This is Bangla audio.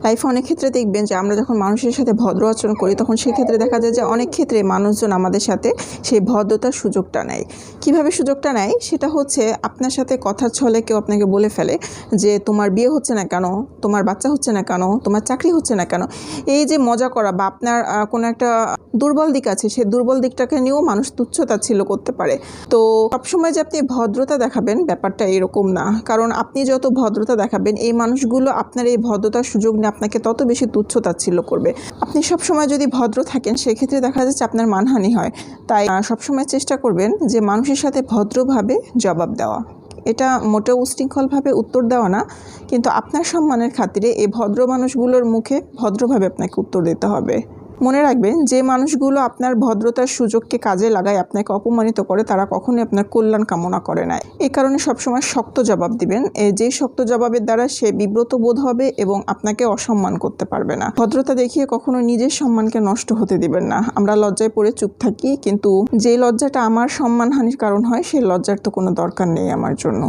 লাইফে অনেক ক্ষেত্রে দেখবেন যে আমরা যখন মানুষের সাথে ভদ্র আচরণ করি তখন সেক্ষেত্রে দেখা যায় যে অনেক ক্ষেত্রে মানুষজন আমাদের সাথে সেই ভদ্রতার সুযোগটা নেয়। কিভাবে সুযোগটা নেয় সেটা হচ্ছে আপনার সাথে কথার ছলে কেউ আপনাকে বলে ফেলে যে তোমার বিয়ে হচ্ছে না কেন, তোমার বাচ্চা হচ্ছে না কেন, তোমার চাকরি হচ্ছে না কেন। এই যে মজা করা বা আপনার কোনো একটা দুর্বল দিক আছে সেই দুর্বল দিকটাকে নিয়েও মানুষ তুচ্ছ-তাচ্ছিল্য করতে পারে। তো সবসময় যে আপনি ভদ্রতা দেখাবেন ব্যাপারটা এরকম না, কারণ আপনি যত ভদ্রতা দেখাবেন এই মানুষগুলো আপনার এই ভদ্রতার সুযোগ নিয়ে আপনাকে তত বেশি তুচ্ছ-তাচ্ছিল্য করবে। আপনি সবসময় যদি ভদ্র থাকেন সেক্ষেত্রে দেখা যাচ্ছে আপনার মানহানি হয়। তাই সবসময় চেষ্টা করবেন যে মানুষের সাথে ভদ্রভাবে জবাব দেওয়া। এটা মোটেও উশৃঙ্খলভাবে উত্তর দেওয়া না, কিন্তু আপনার সম্মানের খাতিরে এই ভদ্র মানুষগুলোর মুখে ভদ্রভাবে আপনাকে উত্তর দিতে হবে। মনে রাখবেন যে মানুষগুলো আপনার ভদ্রতার সুযোগকে কাজে লাগায় আপনাকে অপমানিত করে তারা কখনোই আপনার কল্যাণ কামনা করে না। এই কারণে সবসময় শক্ত জবাব দিবেন। যেই শক্ত জবাবের দ্বারা সে বিব্রত বোধ হবে এবং আপনাকে অসম্মান করতে পারবে না। ভদ্রতা দেখিয়ে কখনো নিজের সম্মানকে নষ্ট হতে দিবেন না। আমরা লজ্জায় পড়ে চুপ থাকি, কিন্তু যে লজ্জাটা আমার সম্মানহানির কারণ হয় সেই লজ্জার তো কোনো দরকার নেই আমার জন্য।